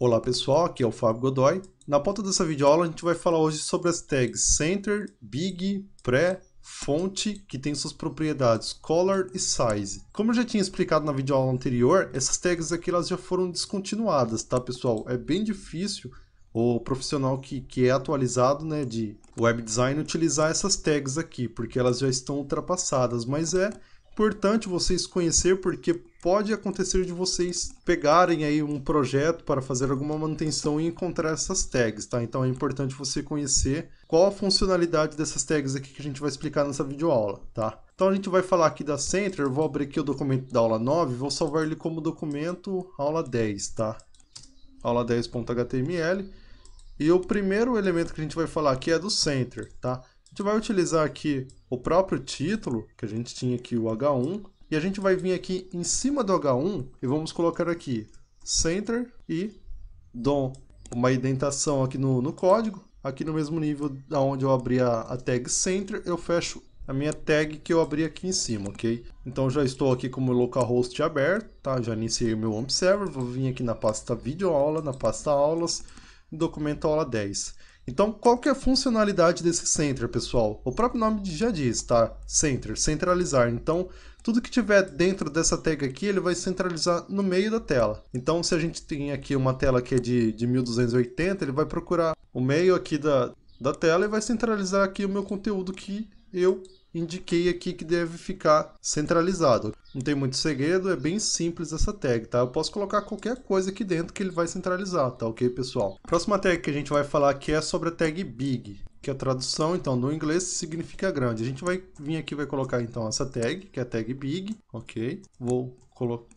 Olá pessoal, aqui é o Fábio Godoy. Na pauta dessa videoaula a gente vai falar hoje sobre as tags Center, Big, Pre, Fonte, que tem suas propriedades Color e Size. Como eu já tinha explicado na videoaula anterior, essas tags aqui elas já foram descontinuadas, tá pessoal? É bem difícil o profissional que é atualizado, né, de web design utilizar essas tags aqui, porque elas já estão ultrapassadas, mas é importante vocês conhecer porque pode acontecer de vocês pegarem aí um projeto para fazer alguma manutenção e encontrar essas tags, tá? Então é importante você conhecer qual a funcionalidade dessas tags aqui que a gente vai explicar nessa videoaula, tá? Então a gente vai falar aqui da Center, eu vou abrir aqui o documento da aula 9 e vou salvar ele como documento aula 10, tá? Aula 10.html. E o primeiro elemento que a gente vai falar aqui é do Center, tá? A gente vai utilizar aqui o próprio título, que a gente tinha aqui o H1, e a gente vai vir aqui em cima do H1 e vamos colocar aqui Center e DOM, uma indentação aqui no código. Aqui no mesmo nível onde eu abri a tag Center, eu fecho a minha tag que eu abri aqui em cima, ok? Então já estou aqui com o meu localhost aberto, tá? Já iniciei o meu home server, vou vir aqui na pasta videoaula, na pasta aulas, documento aula 10. Então, qual que é a funcionalidade desse Center, pessoal? O próprio nome já diz, tá? Center, centralizar. Então, tudo que tiver dentro dessa tag aqui, ele vai centralizar no meio da tela. Então, se a gente tem aqui uma tela que é de 1280, ele vai procurar o meio aqui da tela e vai centralizar aqui o meu conteúdo que eu indiquei aqui que deve ficar centralizado. Não tem muito segredo, é bem simples essa tag, tá? Eu posso colocar qualquer coisa aqui dentro que ele vai centralizar, tá ok, pessoal? Próxima tag que a gente vai falar aqui é sobre a tag Big, que a tradução, então, no inglês significa grande. A gente vai vir aqui e vai colocar, então, essa tag, que é a tag Big, ok? Vou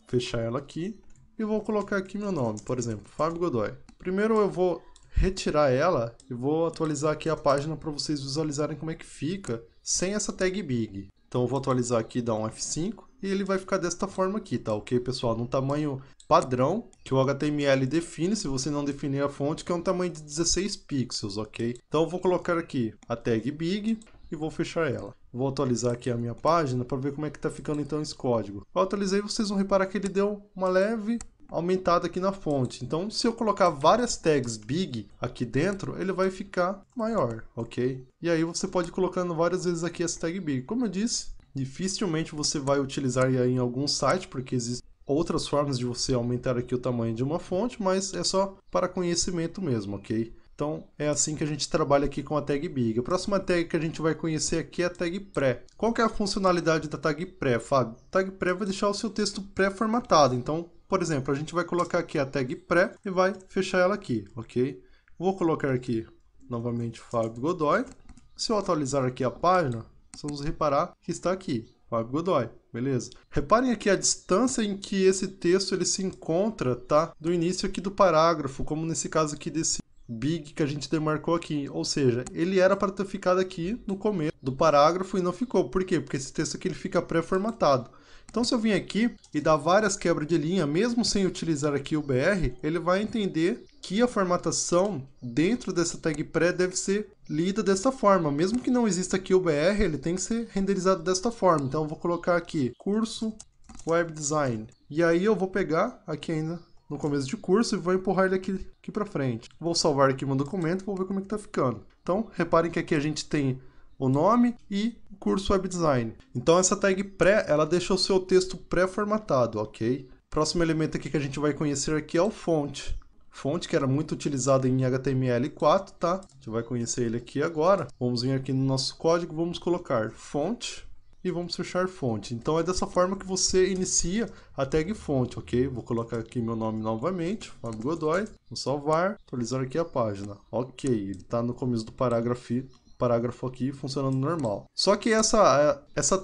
fechar ela aqui e vou colocar aqui meu nome, por exemplo, Fábio Godoy. Primeiro eu vou retirar ela e vou atualizar aqui a página para vocês visualizarem como é que fica sem essa tag Big. Então eu vou atualizar aqui, dar um F5 e ele vai ficar desta forma aqui, tá ok, pessoal? No tamanho padrão que o HTML define, se você não definir a fonte, que é um tamanho de 16 pixels, ok? Então eu vou colocar aqui a tag Big e vou fechar ela. Vou atualizar aqui a minha página para ver como é que está ficando então esse código. Eu atualizei, vocês vão reparar que ele deu uma leve aumentada aqui na fonte. Então, se eu colocar várias tags Big aqui dentro, ele vai ficar maior, ok? E aí você pode ir colocando várias vezes aqui essa tag Big. Como eu disse, dificilmente você vai utilizar em algum site, porque existem outras formas de você aumentar aqui o tamanho de uma fonte, mas é só para conhecimento mesmo, ok? Então, é assim que a gente trabalha aqui com a tag Big. A próxima tag que a gente vai conhecer aqui é a tag Pre. Qual que é a funcionalidade da tag Pre, Fábio? A tag Pre vai deixar o seu texto pré-formatado. Então, por exemplo, a gente vai colocar aqui a tag Pre e vai fechar ela aqui, ok? Vou colocar aqui, novamente, Fábio Godoy. Se eu atualizar aqui a página, vamos reparar que está aqui, Fábio Godoy, beleza? Reparem aqui a distância em que esse texto ele se encontra, tá? Do início aqui do parágrafo, como nesse caso aqui desse Big que a gente demarcou aqui, ou seja, ele era para ter ficado aqui no começo do parágrafo e não ficou. Por quê? Porque esse texto aqui ele fica pré-formatado. Então se eu vim aqui e dar várias quebras de linha, mesmo sem utilizar aqui o BR, ele vai entender que a formatação dentro dessa tag pré deve ser lida dessa forma. Mesmo que não exista aqui o BR, ele tem que ser renderizado desta forma. Então eu vou colocar aqui, curso Web Design. E aí eu vou pegar aqui ainda no começo de curso e vou empurrar ele aqui para frente. Vou salvar aqui meu documento e vou ver como é que está ficando. Então, reparem que aqui a gente tem o nome e o curso Web Design. Então, essa tag pré, ela deixa o seu texto pré-formatado, ok? Próximo elemento aqui que a gente vai conhecer aqui é o fonte. Fonte que era muito utilizado em HTML4, tá? A gente vai conhecer ele aqui agora. Vamos vir aqui no nosso código, vamos colocar fonte e vamos fechar fonte. Então é dessa forma que você inicia a tag fonte, ok? Vou colocar aqui meu nome novamente, Fábio Godoy, vou salvar, atualizar aqui a página. Ok, ele está no começo do parágrafo aqui funcionando normal. Só que essa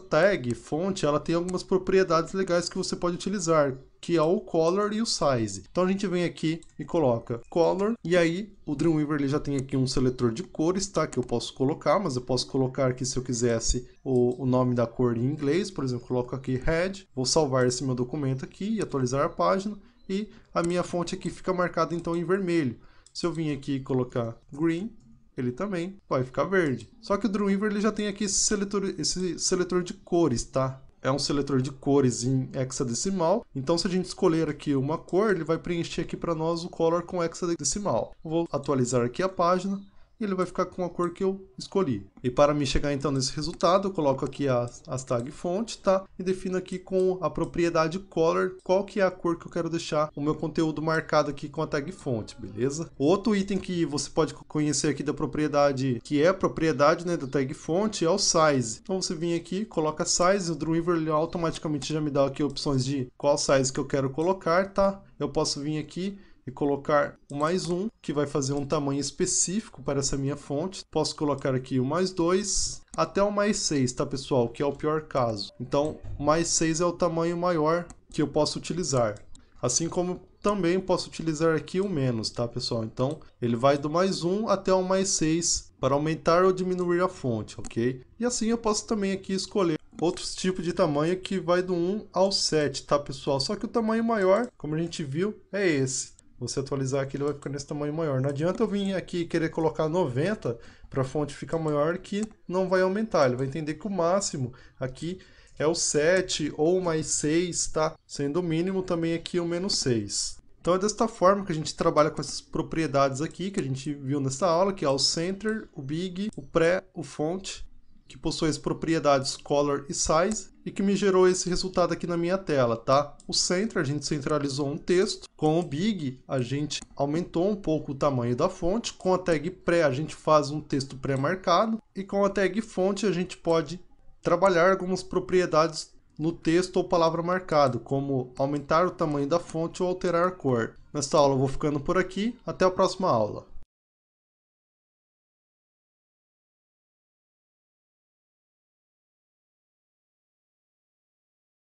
tag fonte, ela tem algumas propriedades legais que você pode utilizar, que é o color e o size. Então a gente vem aqui e coloca color, e aí o Dreamweaver ele já tem aqui um seletor de cores, tá? Que eu posso colocar, mas eu posso colocar aqui se eu quisesse o nome da cor em inglês, por exemplo, coloco aqui red, vou salvar esse meu documento aqui e atualizar a página, e a minha fonte aqui fica marcada então em vermelho. Se eu vir aqui e colocar green, ele também vai ficar verde. Só que o Dreamweaver ele já tem aqui esse seletor de cores, tá? é um seletor de cores em hexadecimal. Então, se a gente escolher aqui uma cor, ele vai preencher aqui para nós o color com hexadecimal. Vou atualizar aqui a página. Ele vai ficar com a cor que eu escolhi. E para me chegar então nesse resultado, eu coloco aqui as tag font, tá? E defino aqui com a propriedade color, qual que é a cor que eu quero deixar o meu conteúdo marcado aqui com a tag font, beleza? Outro item que você pode conhecer aqui da propriedade, que é a propriedade, né, da tag font, é o size. Então você vem aqui, coloca size, o Dreamweaver ele automaticamente já me dá aqui opções de qual size que eu quero colocar, tá? Eu posso vir aqui e colocar o +1, que vai fazer um tamanho específico para essa minha fonte. Posso colocar aqui o +2, até o +6, tá pessoal? Que é o pior caso. Então, o +6 é o tamanho maior que eu posso utilizar. Assim como também posso utilizar aqui o menos, tá pessoal? Então, ele vai do +1 até o +6 para aumentar ou diminuir a fonte, ok? E assim eu posso também aqui escolher outros tipos de tamanho que vai do 1 ao 7, tá pessoal? Só que o tamanho maior, como a gente viu, é esse. Você atualizar aqui, ele vai ficar nesse tamanho maior. Não adianta eu vir aqui e querer colocar 90 para a fonte ficar maior, que não vai aumentar. Ele vai entender que o máximo aqui é o 7 ou o +6, tá? Sendo o mínimo também aqui o -6. Então é desta forma que a gente trabalha com essas propriedades aqui, que a gente viu nessa aula, que é o center, o big, o pré, o font, que possui as propriedades color e size, e que me gerou esse resultado aqui na minha tela, tá? O center, a gente centralizou um texto. Com o big, a gente aumentou um pouco o tamanho da fonte. Com a tag pré, a gente faz um texto pré-marcado. E com a tag fonte, a gente pode trabalhar algumas propriedades no texto ou palavra marcado, como aumentar o tamanho da fonte ou alterar a cor. Nesta aula eu vou ficando por aqui. Até a próxima aula.